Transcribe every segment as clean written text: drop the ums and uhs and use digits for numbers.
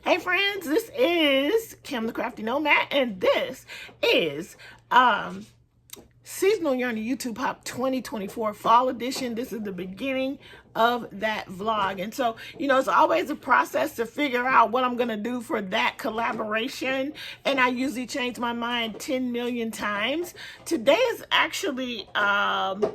Hey friends, this is Kim the Crafty Nomad, and this is Seasonal Yarn YouTube Hop 2024 Fall Edition. This is the beginning of that vlog. And so, it's always a process to figure out what I'm going to do for that collaboration. And I usually change my mind 10 million times. Today is actually the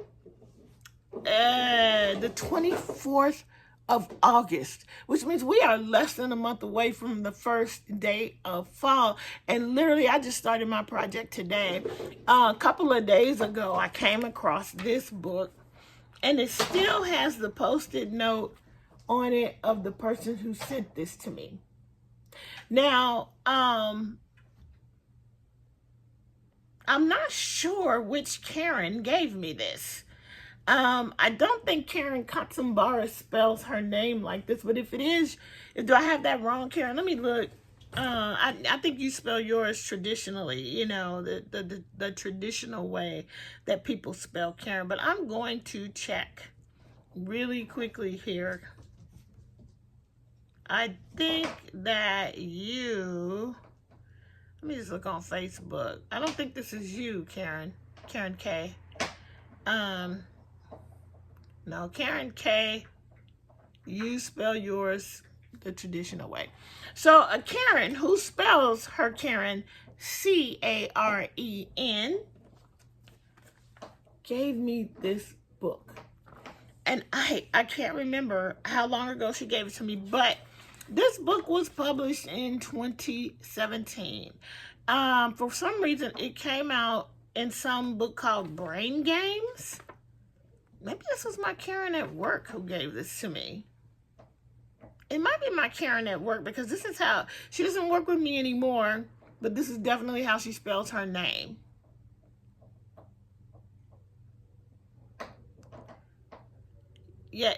24th of August, which means we are less than a month away from the first day of fall. And literally, I just started my project today. A couple of days ago, I came across this book, and it still has the post-it note on it of the person who sent this to me. Now, I'm not sure which Karen gave me this. I don't think Karen Katsumbara spells her name like this, but if it is, do I have that wrong, Karen? Let me look. I think you spell yours traditionally, the traditional way that people spell Karen, but I'm going to check really quickly here. I think that let me just look on Facebook. I don't think this is you, Karen K. No, Karen K, you spell yours the traditional way. So a Karen who spells her Karen C-A-R-E-N gave me this book. And I can't remember how long ago she gave it to me, but this book was published in 2017. For some reason, it came out in some book called Brain Games. Maybe this was my Karen at work who gave this to me. It might be my Karen at work because this is how, she doesn't work with me anymore, but this is definitely how she spells her name. Yeah,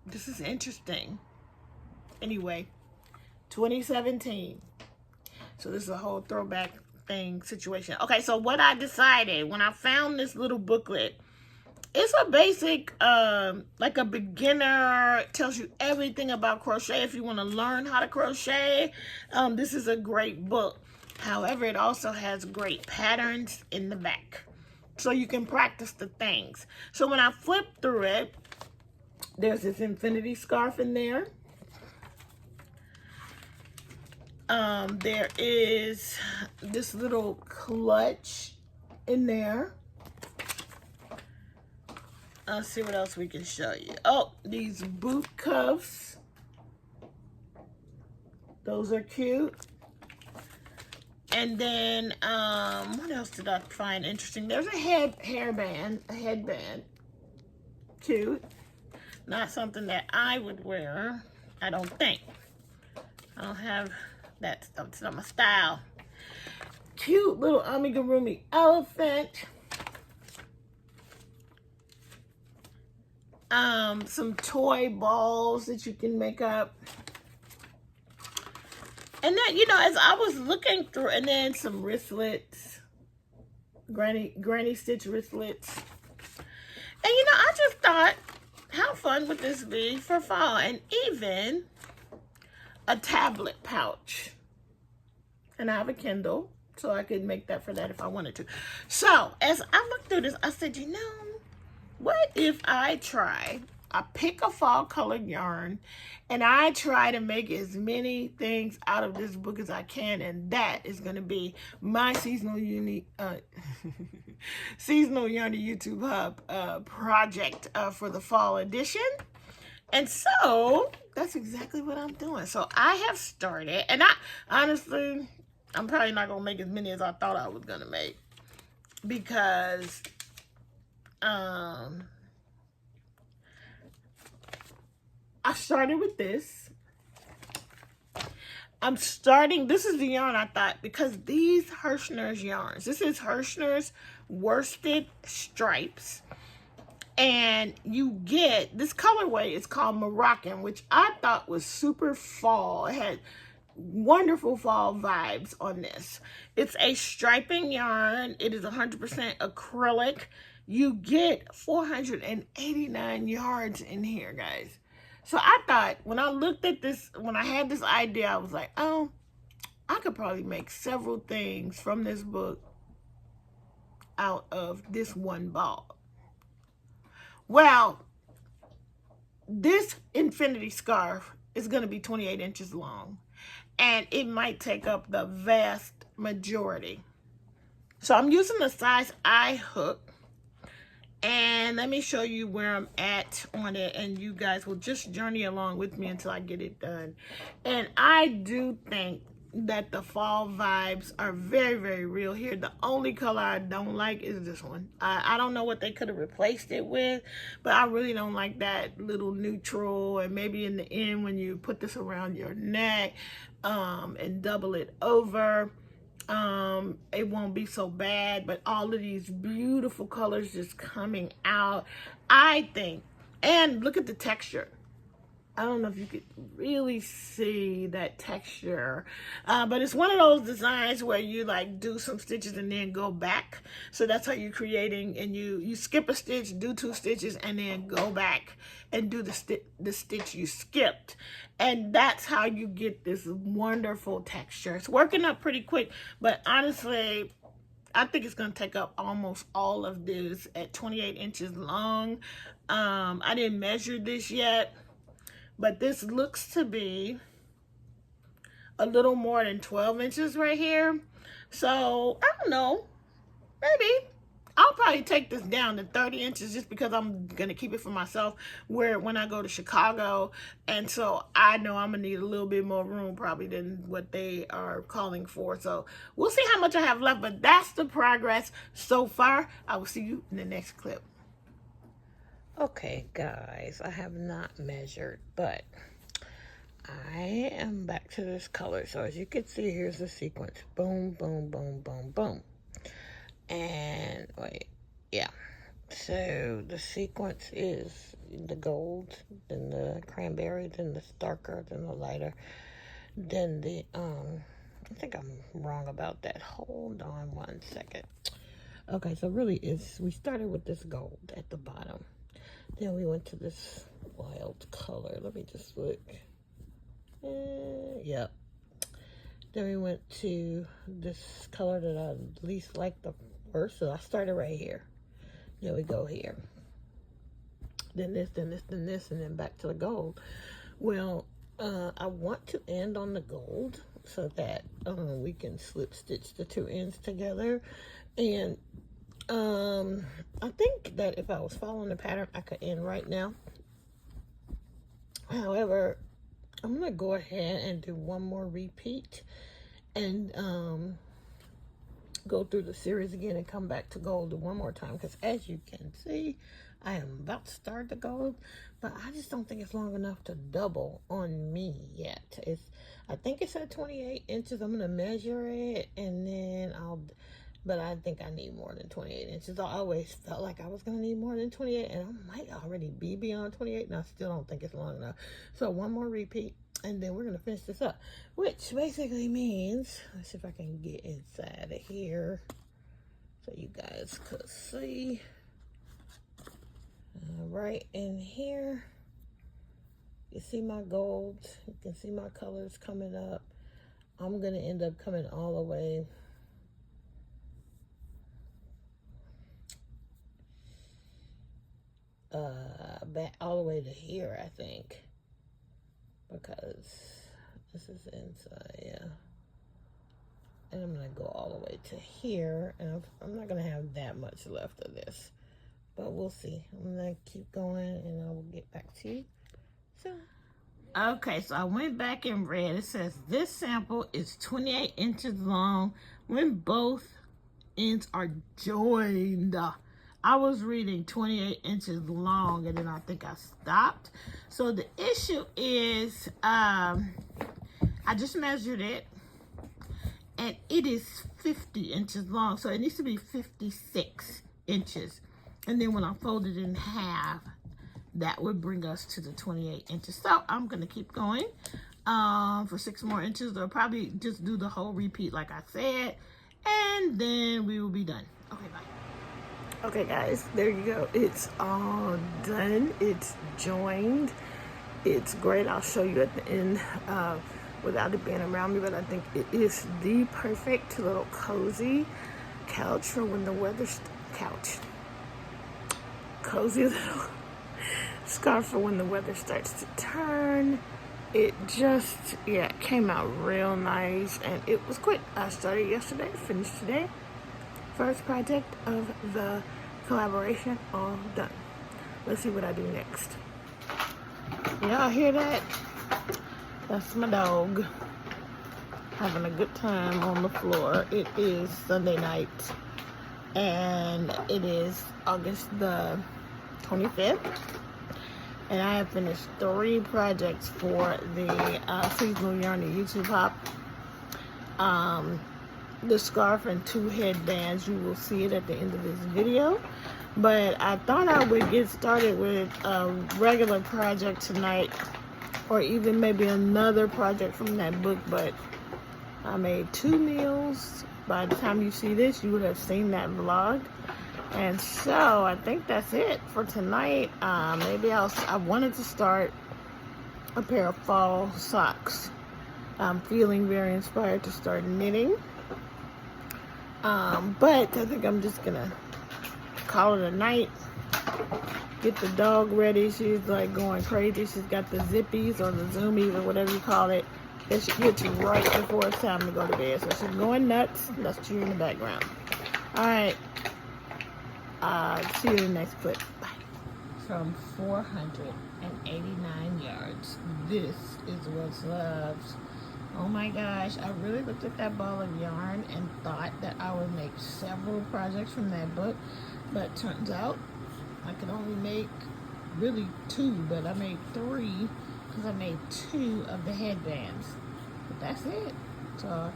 this is interesting. Anyway, 2017. So this is a whole throwback thing situation. Okay, so what I decided when I found this little booklet, it's a basic, like a beginner, it tells you everything about crochet. If you want to learn how to crochet, this is a great book. However, it also has great patterns in the back, so you can practice the things. So when I flip through it, there's this infinity scarf in there. There is this little clutch in there. Let's see what else we can show you. Oh, these boot cuffs. Those are cute. And then, what else did I find interesting? There's a headband. Cute. Not something that I would wear, I don't think. I don't have that stuff. It's not my style. Cute little amigurumi elephant. Some toy balls that you can make up. And then, as I was looking through, and then some wristlets, granny stitch wristlets. And, I just thought, how fun would this be for fall? And even a tablet pouch. And I have a Kindle, so I could make that for that if I wanted to. So, as I looked through this, I said, what if I pick a fall colored yarn and I try to make as many things out of this book as I can, and that is going to be my Seasonal Yarn YouTube Hub project for the fall edition. And so that's exactly what I'm doing. So I have started, and honestly, I'm probably not going to make as many as I thought I was going to make, because I started with this. This is the yarn I thought, because these Hirschner's yarns, this is Hirschner's worsted stripes. And you get, this colorway is called Moroccan, which I thought was super fall. It had wonderful fall vibes on this. It's a striping yarn. It is 100% acrylic. You get 489 yards in here, guys. So I thought, when I looked at this, when I had this idea, I was like, oh, I could probably make several things from this book out of this one ball. Well, this infinity scarf is going to be 28 inches long, and it might take up the vast majority. So I'm using the size I hook, and let me show you where I'm at on it, and you guys will just journey along with me until I get it done. And I do think that the fall vibes are very, very real here. The only color I don't like is this one. I don't know what they could have replaced it with, but I really don't like that little neutral. And maybe in the end, when you put this around your neck and double it over, it won't be so bad. But all of these beautiful colors just coming out, I think. And look at the texture. I don't know if you could really see that texture, but it's one of those designs where you like do some stitches and then go back. So that's how you're creating, and you skip a stitch, do 2 stitches, and then go back and do the stitch you skipped. And that's how you get this wonderful texture. It's working up pretty quick, but honestly, I think it's going to take up almost all of this at 28 inches long. I didn't measure this yet, but this looks to be a little more than 12 inches right here. So, I don't know. Maybe. I'll probably take this down to 30 inches just because I'm going to keep it for myself when I go to Chicago. And so, I know I'm going to need a little bit more room probably than what they are calling for. So, we'll see how much I have left. But that's the progress so far. I will see you in the next clip. Okay, guys, I have not measured, but I am back to this color. So as you can see, here's the sequence. Boom, boom, boom, boom, boom. And wait, yeah. So the sequence is the gold, then the cranberry, then the darker, then the lighter, then the, I think I'm wrong about that. Hold on 1 second. Okay, so really we started with this gold at the bottom. Then we went to this wild color. Let me just look. Yep. Then we went to this color that I least liked the first. So I started right here. Then we go here. Then this, then this, then this, and then back to the gold. Well, I want to end on the gold so that we can slip stitch the 2 ends together. And I think that if I was following the pattern, I could end right now. However, I'm going to go ahead and do one more repeat and go through the series again and come back to gold one more time. Because as you can see, I am about to start the gold, but I just don't think it's long enough to double on me yet. I think it's at 28 inches. I'm going to measure it and then but I think I need more than 28 inches. I always felt like I was going to need more than 28, and I might already be beyond 28, and I still don't think it's long enough. So one more repeat, and then we're going to finish this up, which basically means, let's see if I can get inside of here so you guys could see. Right in here, you see my gold. You can see my colors coming up. I'm going to end up coming all the way back all the way to here, I think, because this is inside, yeah. And I'm gonna go all the way to here, and I'm not gonna have that much left of this, but we'll see. I'm gonna keep going, and I will get back to you soon. Okay, so I went back and read. It says this sample is 28 inches long when both ends are joined. I was reading 28 inches long, and then I think I stopped. So the issue is, I just measured it, and it is 50 inches long. So it needs to be 56 inches. And then when I fold it in half, that would bring us to the 28 inches. So I'm going to keep going for 6 more inches, or probably just do the whole repeat like I said, and then we will be done. Okay, bye. Okay guys, there you go. It's all done. It's joined. It's great. I'll show you at the end without it being around me, but I think it is the perfect little cozy couch for when the weather's cozy little scarf for when the weather starts to turn. It just, yeah, it came out real nice, and it was quick. I started yesterday, finished today. First project of the collaboration, all done. Let's see what I do next. Y'all hear that? That's my dog having a good time on the floor. It is Sunday night, and it is August the 25th, and I have finished 3 projects for the seasonal yarn and YouTube Hop. The scarf and 2 headbands. You will see it at the end of this video, but I thought I would get started with a regular project tonight, or even maybe another project from that book. But I made 2 meals. By the time you see this, you would have seen that vlog. And so I think that's it for tonight. Maybe I wanted to start a pair of fall socks. I'm feeling very inspired to start knitting. But I think I'm just gonna call it a night. Get the dog ready. She's like going crazy. She's got the zippies or the zoomies or whatever you call it. And she gets right before it's time to go to bed. So she's going nuts. That's you in the background. Alright. See you in the next clip. Bye. From 489 yards. This is what's left. Oh my gosh, I really looked at that ball of yarn and thought that I would make several projects from that book, but turns out I could only make really 2, but I made 3 because I made 2 of the headbands. But that's it. So I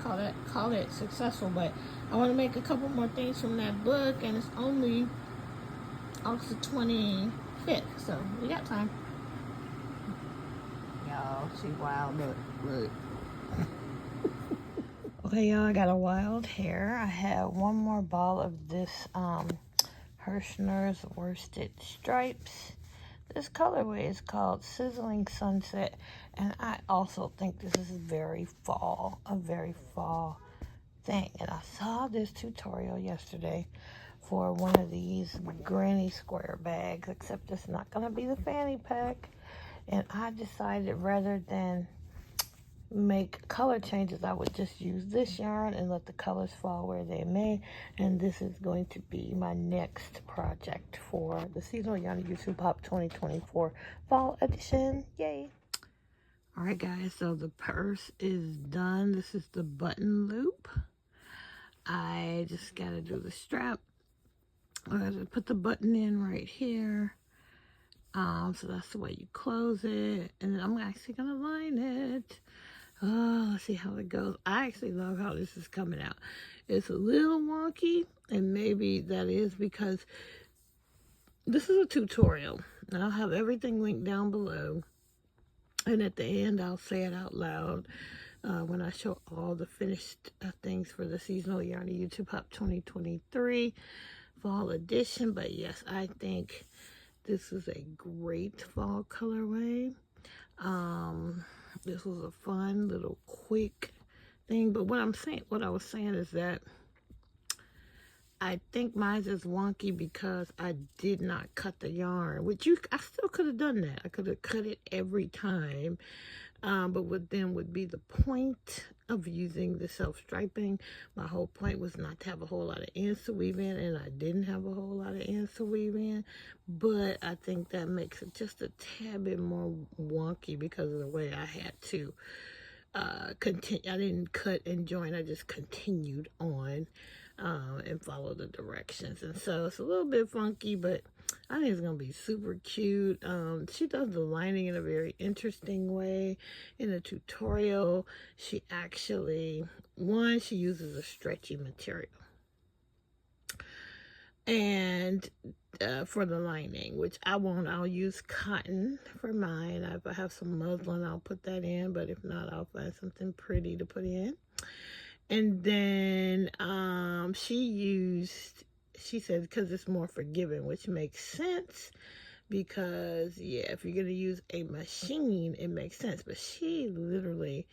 call it successful, but I want to make a couple more things from that book, and it's only August the 25th, so we got time. Y'all, she wild, look. Okay, y'all, I got a wild hair. I have one more ball of this Hirschner's Worsted Stripes. This colorway is called Sizzling Sunset, and I also think this is a very fall thing. And I saw this tutorial yesterday for one of these granny square bags, except it's not going to be the fanny pack. And I decided rather than make color changes, I would just use this yarn and let the colors fall where they may. And this is going to be my next project for the seasonal yarn YouTube Hop 2024 fall edition. Yay! All right, guys, so the purse is done. This is the button loop. I just gotta do the strap. I gotta put the button in right here. So that's the way you close it, and then I'm actually gonna line it. Oh, let's see how it goes. I actually love how this is coming out. It's a little wonky, and maybe that is because this is a tutorial. And I'll have everything linked down below. And at the end, I'll say it out loud when I show all the finished things for the Seasonal Yarn YouTube Hop 2023 Fall Edition. But yes, I think this is a great fall colorway. This was a fun little quick thing, but what I was saying is that I think mine is wonky because I did not cut the yarn, which I still could have done that. I could have cut it every time, but what then would be the point of using the self-striping? My whole point was not to have a whole lot of ends to weave in, and I didn't have a whole lot of ends to weave in, but I think that makes it just a tad bit more wonky because of the way I had to continue. I didn't cut and join, I just continued on and follow the directions, and so it's a little bit funky, but I think it's gonna be super cute. She does the lining in a very interesting way. In the tutorial, she actually, she uses a stretchy material, and for the lining, which I won't. I'll use cotton for mine. If I have some muslin, I'll put that in, but if not, I'll find something pretty to put in. And then she said because it's more forgiving, which makes sense because, yeah, if you're going to use a machine, it makes sense. But she literally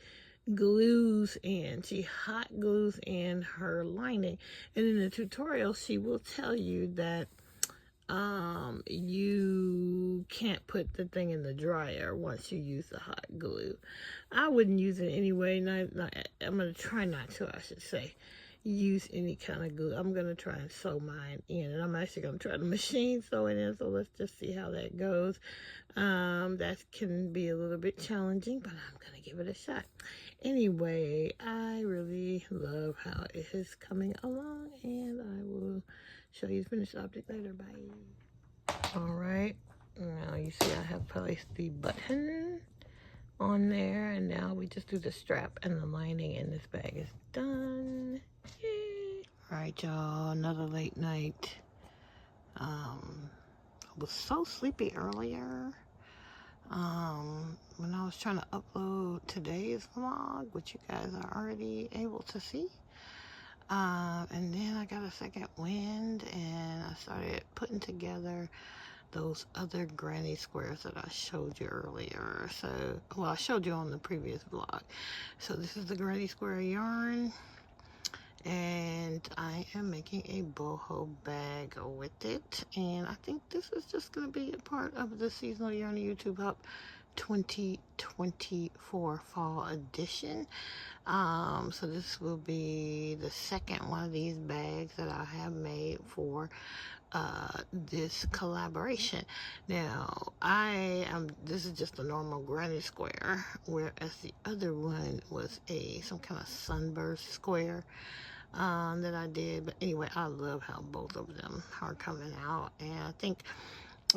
glues in, she hot glues in her lining. And in the tutorial, she will tell you that you can't put the thing in the dryer once you use the hot glue. I wouldn't use it anyway. I'm going to try not to, I should say, use any kind of glue. I'm going to try and sew mine in, and I'm actually going to try the machine sewing in, so let's just see how that goes. That can be a little bit challenging, but I'm going to give it a shot. Anyway, I really love how it is coming along, and I will show you the finished object later. Bye. Alright, now you see I have placed the button on there, and now we just do the strap and the lining, and this bag is done. Yay! Alright, y'all, another late night. I was so sleepy earlier. When I was trying to upload today's vlog, which you guys are already able to see. And then I got a second wind, and I started putting together those other granny squares that I showed you earlier. So, well, I showed you on the previous vlog. So this is the granny square yarn, and I am making a boho bag with it. And I think this is just going to be a part of the Seasonal Yarn YouTube Hub 2024 Fall Edition. So this will be the second one of these bags that I have made for this collaboration. Now, this is just a normal granny square, whereas the other one was some kind of sunburst square that I did. But anyway, I love how both of them are coming out, and I think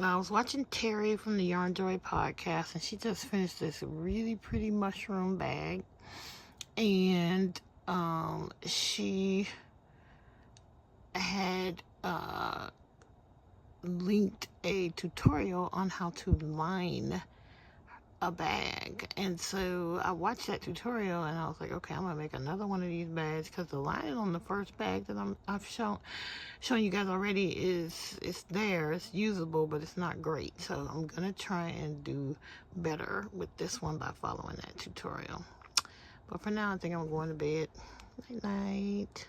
I was watching Terri from the Yarn Joy podcast, and she just finished this really pretty mushroom bag, and she had linked a tutorial on how to line a bag, and so I watched that tutorial, and I was like, okay, I'm gonna make another one of these bags, because the lining on the first bag that I've shown you guys already it's there, it's usable, but it's not great. So I'm gonna try and do better with this one by following that tutorial. But for now, I think I'm going to bed. Night night.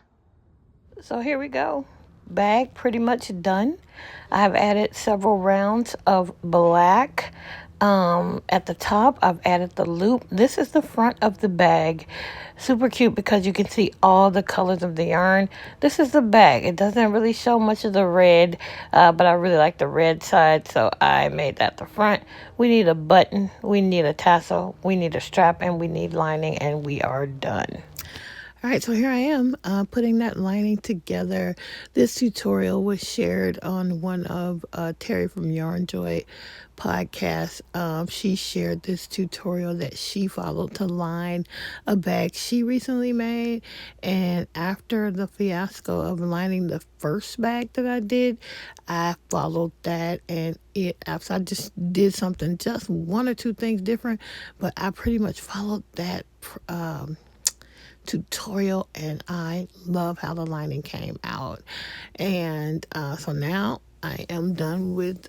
So here we go. Bag pretty much done. I have added several rounds of black. At the top, I've added the loop. This is the front of the bag. Super cute because you can see all the colors of the yarn. This is the bag. It doesn't really show much of the red, but I really like the red side, so I made that the front. We need a button, we need a tassel, we need a strap, and we need lining, and we are done. All right, so here I am putting that lining together. This tutorial was shared on one of Terri from Yarn Joy podcast. She shared this tutorial that she followed to line a bag she recently made. And after the fiasco of lining the first bag that I did, I followed that, and I just did something, just one or two things different, but I pretty much followed that tutorial, and I love how the lining came out. And so now I am done with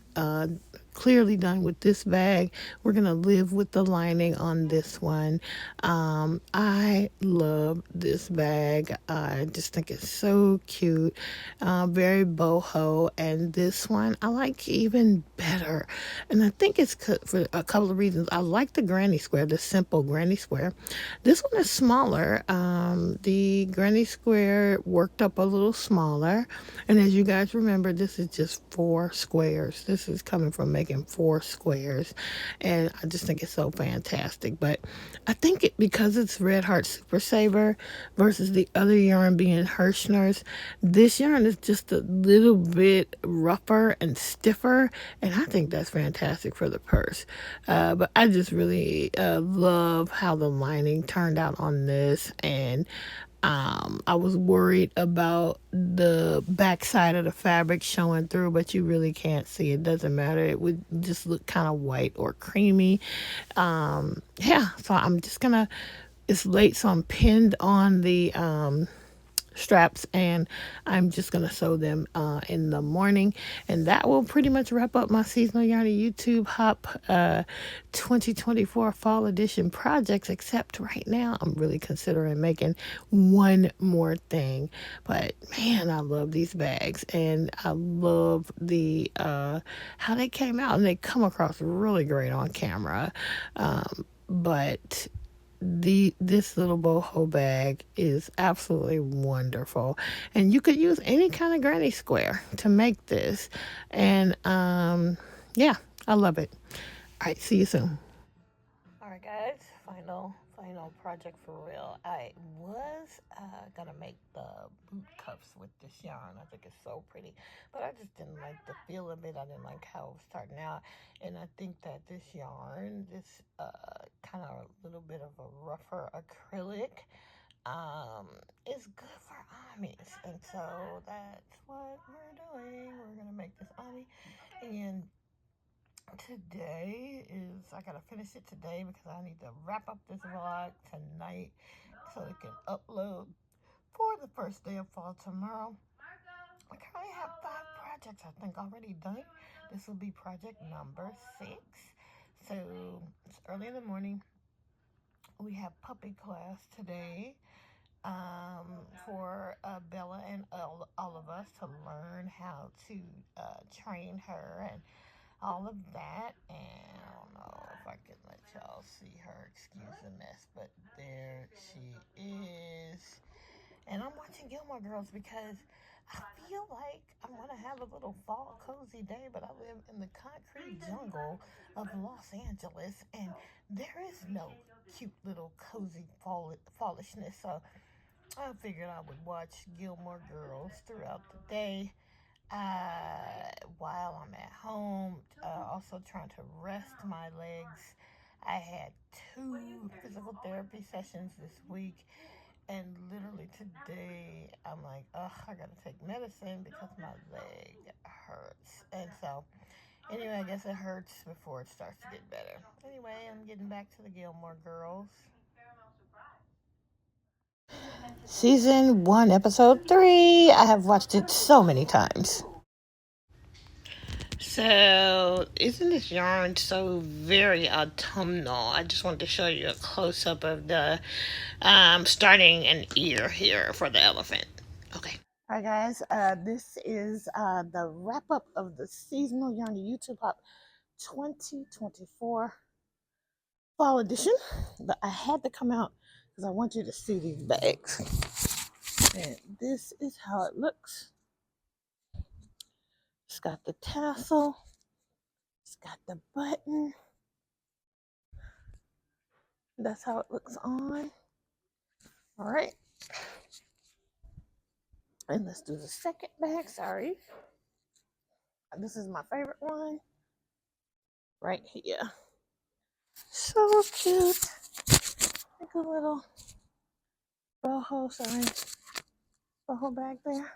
clearly done with this bag. We're gonna live with the lining on this one. I love this bag. I just think it's so cute, very boho. And this one I like even better, and I think it's for a couple of reasons. I like the granny square, the simple granny square. This one is smaller. The granny square worked up a little smaller, and as you guys remember, this is just 4 squares. This is coming from making 4 squares, and I just think it's so fantastic. But I think because it's Red Heart Super Saver versus the other yarn being Hirschner's, this yarn is just a little bit rougher and stiffer, and I think that's fantastic for the purse. But I just really love how the lining turned out on this, and I was worried about the backside of the fabric showing through, but you really can't see. It doesn't matter. It would just look kind of white or creamy. Yeah, so I'm just gonna, it's late, so I'm pinned on the straps, and I'm just gonna sew them in the morning, and that will pretty much wrap up my seasonal yarny YouTube hop 2024 fall edition projects, except right now I'm really considering making one more thing. But man, I love these bags, and I love the how they came out, and they come across really great on camera. But this little boho bag is absolutely wonderful, and you could use any kind of granny square to make this. And yeah, I love it. All right, see you soon. All right, guys, final project for real. I was gonna make the boot cuffs with this yarn. I think it's so pretty, but I just didn't like the feel of it. I didn't like how it was starting out, and I think that this yarn, this kind of a little bit of a rougher acrylic, is good for armies, and so that's what we're doing. We're gonna make this army, and today is, I gotta finish it today because I need to wrap up this vlog tonight so it can upload for the first day of fall tomorrow. I currently have 5 projects, I think, already done. This will be project number 6. So it's early in the morning. We have puppy class today, for Bella and all of us to learn how to train her and all of that. And I don't know if I can let y'all see her. Excuse the mess, but there she is. And I'm watching Gilmore Girls because I feel like I want to have a little fall cozy day, but I live in the concrete jungle of Los Angeles, and there is no cute little cozy fallishness. So I figured I would watch Gilmore Girls throughout the day while I'm at home, also trying to rest my legs. I had 2 physical therapy sessions this week, and literally today I'm like, ugh, I gotta take medicine because my leg hurts. And so, anyway, I guess it hurts before it starts to get better. Anyway, I'm getting back to the Gilmore Girls. Season 1, episode 3. I have watched it so many times. So, isn't this yarn so very autumnal? I just wanted to show you a close-up of the starting an ear here for the elephant. Okay. All right, guys. This is the wrap-up of the seasonal yarny YouTube Hop 2024 fall edition. But I had to come out because I want you to see these bags. And this is how it looks. It's got the tassel. It's got the button. That's how it looks on. All right. And let's do the second bag. Sorry. This is my favorite one. Right here. So cute. Like a little boho, sorry. Boho bag there.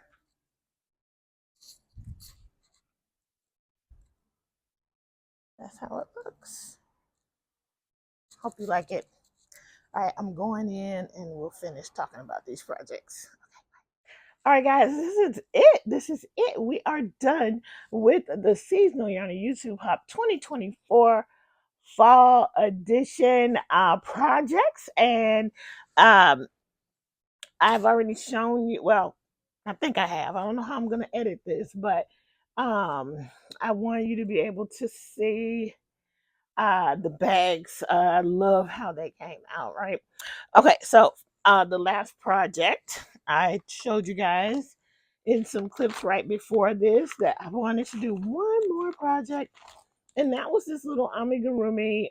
That's how it looks. Hope you like it. All right, I'm going in and we'll finish talking about these projects. All right, guys, this is it. This is it. We are done with the seasonal yarny YouTube Hop 2024 fall edition projects. And I've already shown you, well, I think I have. I don't know how I'm going to edit this, but I want you to be able to see the bags. I love how they came out, right? Okay, so the last project I showed you guys in some clips right before this that I wanted to do one more project, and that was this little amigurumi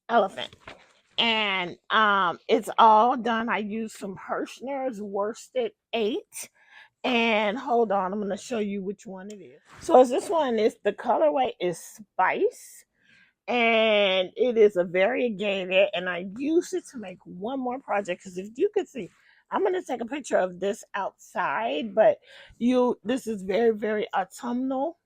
elephant. And it's all done. I used some Hirschner's worsted 8. And hold on, I'm gonna show you which one it is. So this one is, the colorway is Spice, and it is a variegated, and I used it to make one more project because if you could see, I'm gonna take a picture of this outside, but this is very, very autumnal.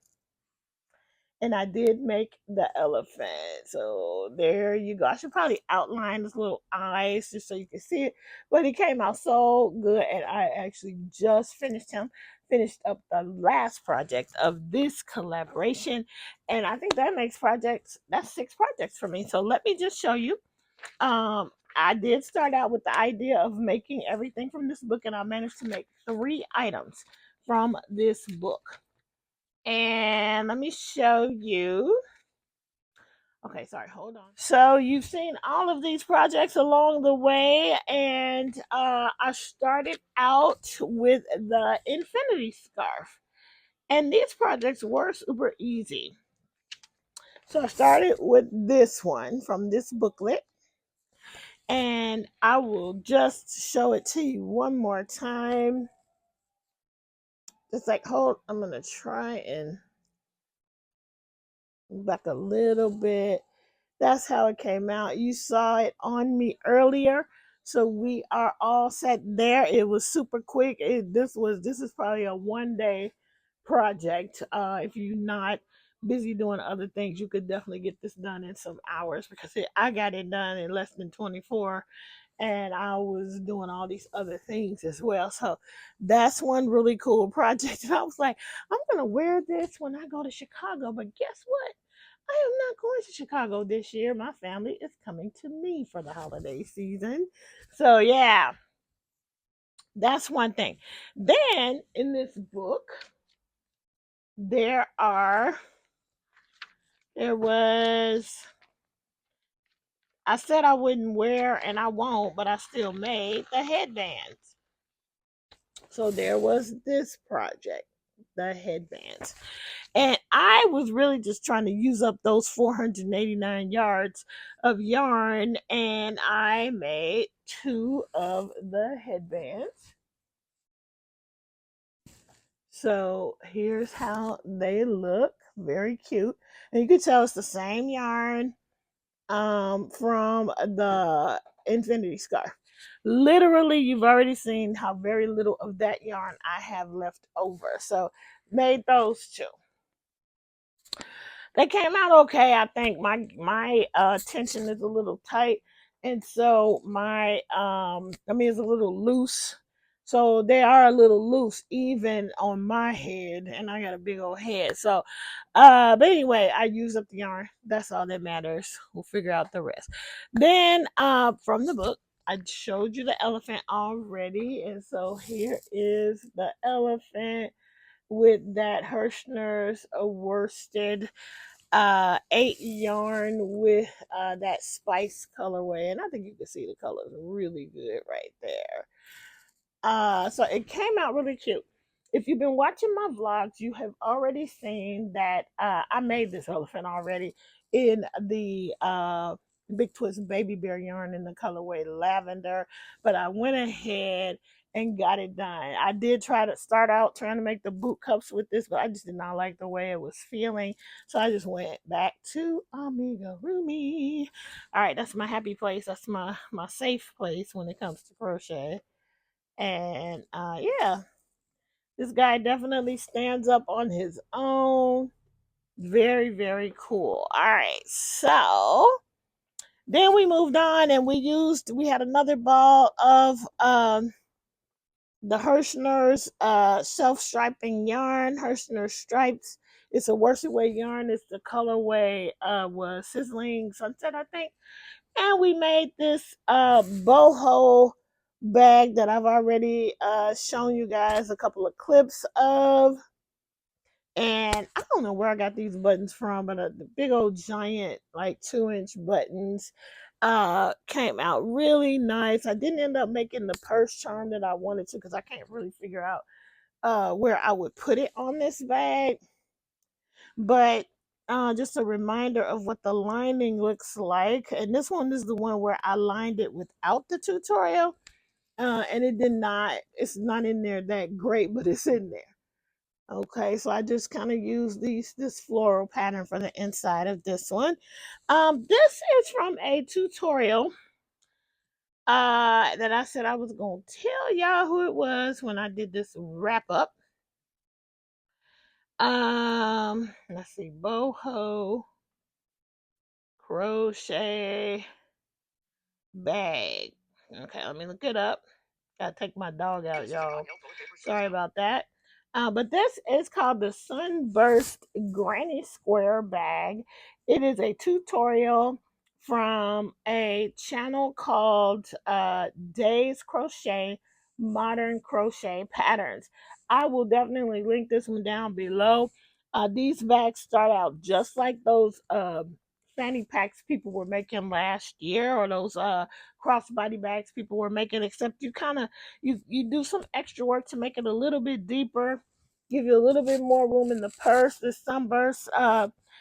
And I did make the elephant. So there you go. I should probably outline his little eyes just so you can see it. But he came out so good. And I actually just finished up the last project of this collaboration. And I think that makes that's 6 projects for me. So let me just show you. I did start out with the idea of making everything from this book, and I managed to make 3 items from this book. And let me show you. Okay, sorry, hold on. So you've seen all of these projects along the way, and I started out with the infinity scarf. And these projects were super easy. So I started with this one from this booklet. And I will just show it to you one more time. It's like, I'm going to try and back a little bit. That's how it came out. You saw it on me earlier. So we are all set there. It was super quick. This is probably a 1 day project. If you're not busy doing other things, you could definitely get this done in some hours because I got it done in less than 24, and I was doing all these other things as well. So that's one really cool project. And I was like, I'm gonna wear this when I go to Chicago. But guess what? I am not going to Chicago this year. My family is coming to me for the holiday season. So yeah, that's one thing. Then in this book, there was, I said I wouldn't wear and I won't, but I still made the headbands. So there was this project, the headbands. And I was really just trying to use up those 489 yards of yarn, and I made 2 of the headbands. So here's how they look. Very cute. And you can tell it's the same yarn from the Infinity Scarf. Literally, you've already seen how very little of that yarn I have left over. So made those 2. They came out okay. I think my tension is a little tight, and so it's a little loose. So they are a little loose even on my head, and I got a big old head. So but anyway, I use up the yarn. That's all that matters. We'll figure out the rest. Then from the book, I showed you the elephant already, and so here is the elephant with that Hirschner's worsted 8 yarn with that spice colorway, and I think you can see the colors really good right there. So it came out really cute. If you've been watching my vlogs, you have already seen that I made this elephant already in the Big Twist Baby Bear yarn in the colorway lavender, but I went ahead and got it done. I did try to start out trying to make the boot cups with this, but I just did not like the way it was feeling. So I just went back to amigurumi. All right, that's my happy place. That's my safe place when it comes to crochet. And yeah, this guy definitely stands up on his own. Very, very cool. All right, so then we moved on and we had another ball of the Hirschner's self-striping yarn, Hirschner stripes. It's a worsted weight yarn. It's the colorway was Sizzling Sunset, I think. And we made this boho bag that I've already shown you guys a couple of clips of. And I don't know where I got these buttons from, but the big old giant, like 2-inch buttons came out really nice. I didn't end up making the purse charm that I wanted to because I can't really figure out where I would put it on this bag. But just a reminder of what the lining looks like. And this one is the one where I lined it without the tutorial. And it's not in there that great, but it's in there. Okay, so I just kind of use this floral pattern for the inside of this one. This is from a tutorial that I said I was gonna tell y'all who it was when I did this wrap up. Let's see, boho crochet bag. Okay, let me look it up. Gotta take my dog out, y'all. Sorry about that. But this is called the Sunburst Granny Square Bag. It is a tutorial from a channel called Days Crochet Modern Crochet Patterns. I will definitely link this one down below. These bags start out just like those fanny packs people were making last year, or those crossbody bags people were making, except you kind of you do some extra work to make it a little bit deeper, give you a little bit more room in the purse. The sunburst,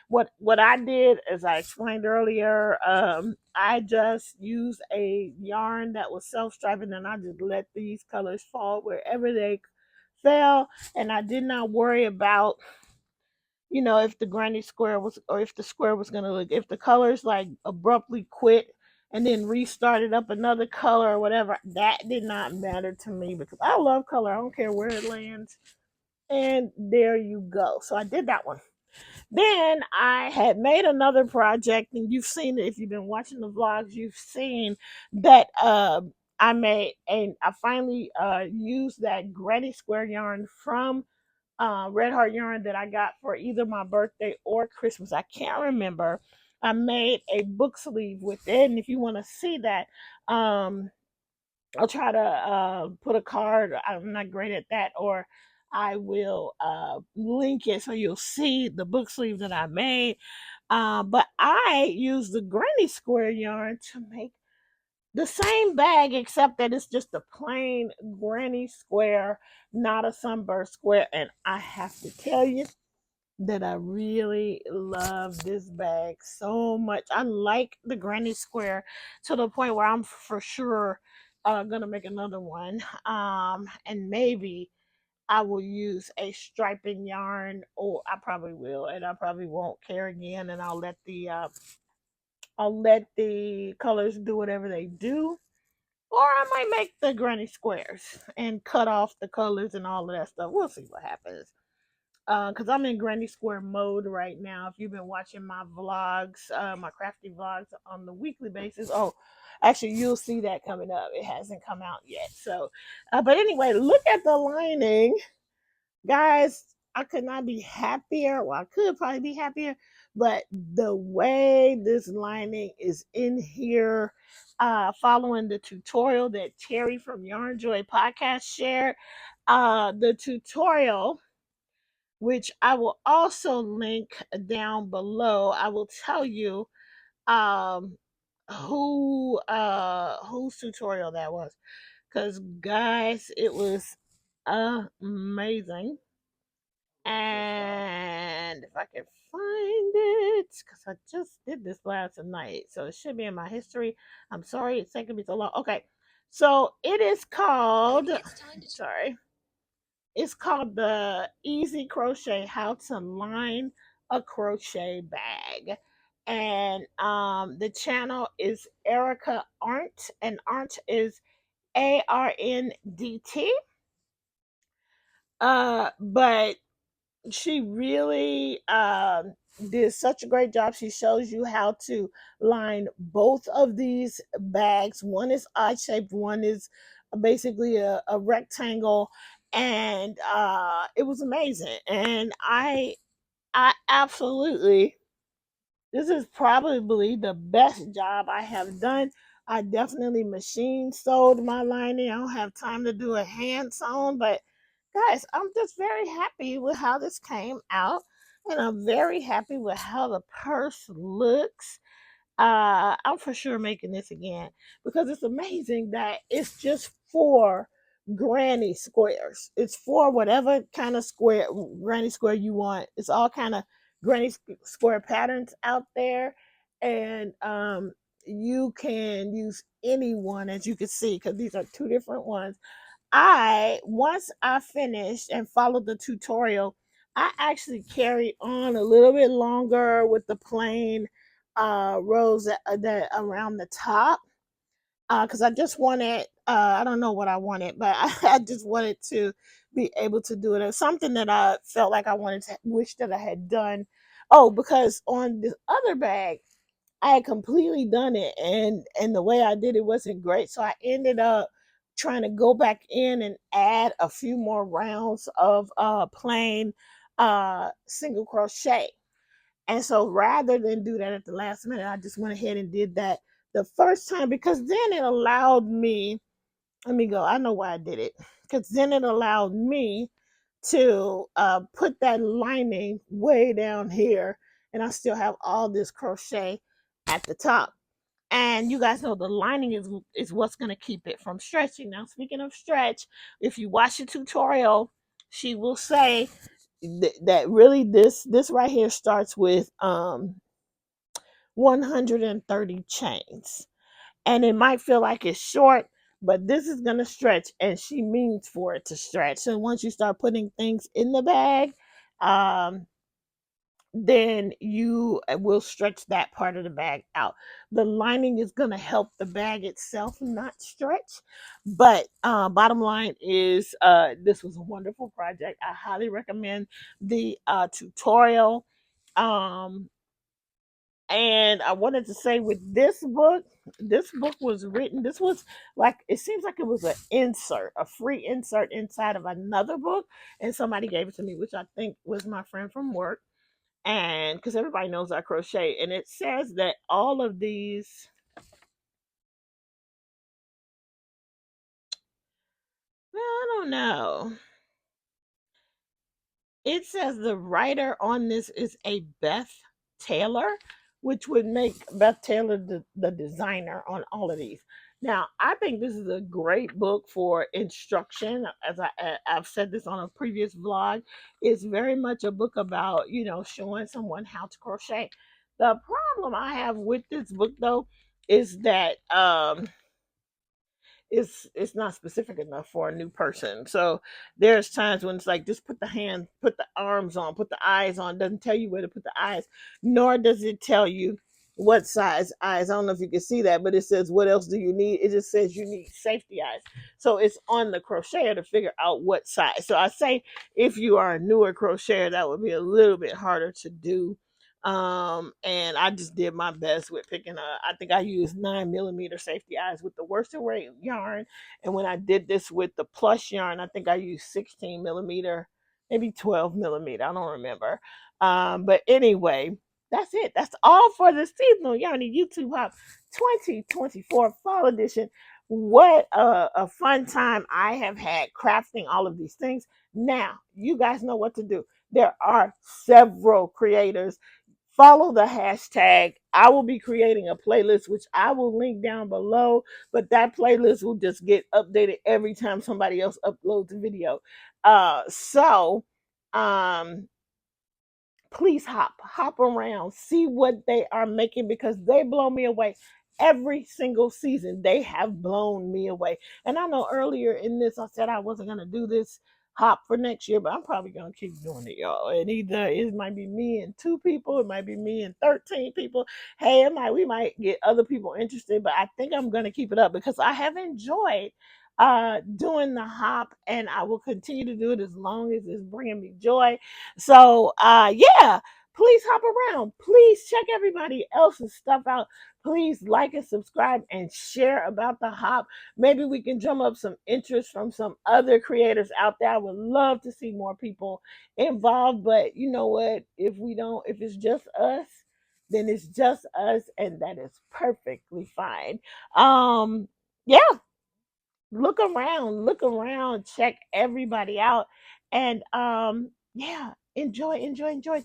what I did, as I explained earlier, I just used a yarn that was self-striping, and I just let these colors fall wherever they fell, and I did not worry about, if the granny square was, or if the square was going to look, if the colors like abruptly quit and then restarted up another color or whatever, that did not matter to me because I love color. I don't care where it lands. And there you go. So I did that one. Then I had made another project, and you've seen it if you've been watching the vlogs. You've seen that I made, and I finally used that granny square yarn from Red Heart yarn that I got for either my birthday or Christmas. I can't remember. I made a book sleeve with it, and if you want to see that, I'll try to put a card. I'm not great at that, or I will link it so you'll see the book sleeve that I made. But I used the granny square yarn to make the same bag, except that it's just a plain granny square, not a sunburst square. And I have to tell you that I really love this bag so much. I like the granny square to the point where I'm for sure gonna make another one. And maybe I will use a striping yarn, or I probably will, and I probably won't care again, and I'll let the colors do whatever they do, or I might make the granny squares and cut off the colors and all of that stuff. We'll see what happens. Because I'm in granny square mode right now. If you've been watching my vlogs, my crafty vlogs on the weekly basis, oh, actually, you'll see that coming up. It hasn't come out yet. So, but anyway, look at the lining, guys. I could not be happier. Well, I could probably be happier, but the way this lining is in here, following the tutorial that Terri from Yarn Joy podcast shared, the tutorial, which I will also link down below. I will tell you um whose tutorial that was, because guys, it was amazing. And if I can find it, because I just did this last night, so it should be in my history. I'm sorry it's taking me so long. Okay, so it is called, sorry, it's called the Easy Crochet: How to Line a Crochet Bag. And the channel is Erica Arndt, and Arndt is ARNDT. But she really did such a great job. She shows you how to line both of these bags. One is odd shaped, one is basically a rectangle, and it was amazing. And I absolutely, this is probably the best job I have done. I definitely machine sewed my lining. I don't have time to do a hand sewn, but guys, I'm just very happy with how this came out, and I'm very happy with how the purse looks. I'm for sure making this again, because it's amazing that it's just for granny squares. It's for whatever kind of square, granny square you want. It's all kind of granny square patterns out there, and you can use any one, as you can see, because these are two different ones. Once I finished and followed the tutorial, I actually carried on a little bit longer with the plain rows that around the top, because I just wanted, I don't know what I wanted, but I just wanted to be able to do it. It's something that I felt like I wanted to wish that I had done. Oh, because on this other bag, I had completely done it, and the way I did it wasn't great. So I ended up trying to go back in and add a few more rounds of plain single crochet. And so rather than do that at the last minute, I just went ahead and did that the first time, because then it allowed me, let me go, I know why I did it, because then it allowed me to put that lining way down here, and I still have all this crochet at the top. And you guys know the lining is what's going to keep it from stretching. Now, speaking of stretch, if you watch the tutorial, she will say that really this right here starts with 130 chains, and it might feel like it's short, but this is going to stretch, and she means for it to stretch. So once you start putting things in the bag, um then you will stretch that part of the bag out. The lining is going to help the bag itself not stretch. But bottom line is, this was a wonderful project. I highly recommend the tutorial. Um, and I wanted to say, with this book was written, this was like, it seems like it was an insert, a free insert inside of another book. And somebody gave it to me, which I think was my friend from work, and because everybody knows I crochet, and it says that all of these, well, I don't know, it says the writer on this is a Beth Taylor, which would make Beth Taylor the designer on all of these. Now, I think this is a great book for instruction. As I've said this on a previous vlog, it's very much a book about, showing someone how to crochet. The problem I have with this book, though, is that it's not specific enough for a new person. So there's times when it's like, just put the arms on, put the eyes on. Doesn't tell you where to put the eyes, nor does it tell you what size eyes. I don't know if you can see that, but it says, what else do you need? It just says you need safety eyes. So it's on the crocheter to figure out what size. So I say, if you are a newer crocheter, that would be a little bit harder to do. And I just did my best with picking I think I used 9mm safety eyes with the worsted weight yarn. And when I did this with the plush yarn, I think I used 16mm, maybe 12mm, I don't remember. But anyway, that's it. That's all for the seasonal yarny YouTube Hop 2024 fall edition. What a fun time I have had crafting all of these things. Now you guys know what to do. There are several creators. Follow the hashtag. I will be creating a playlist, which I will link down below, but that playlist will just get updated every time somebody else uploads a video. So um please hop around, see what they are making, because they blow me away. Every single season they have blown me away. And I know earlier in this I said I wasn't going to do this hop for next year, but I'm probably going to keep doing it, y'all. And either it might be me and 2 people, it might be me and 13 people. Hey, we might get other people interested, but I think I'm going to keep it up because I have enjoyed doing the hop, and I will continue to do it as long as it's bringing me joy. So yeah, please hop around. Please check everybody else's stuff out. Please like and subscribe and share about the hop. Maybe we can drum up some interest from some other creators out there. I would love to see more people involved, but you know what? If it's just us, then it's just us, and that is perfectly fine. Yeah, look around, check everybody out, and yeah, enjoy.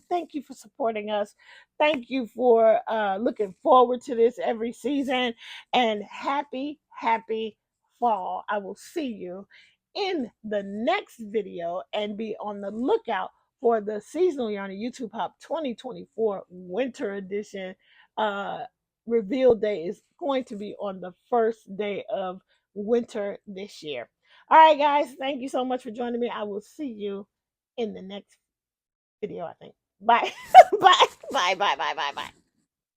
Thank you for supporting us. Thank you for looking forward to this every season, and happy fall. I will see you in the next video, and be on the lookout for the seasonal yarn YouTube Hop 2024 winter edition. uh Reveal day is going to be on the first day of winter this year. All right, guys, thank you so much for joining me. I will see you in the next video, I think. Bye. Bye. Bye.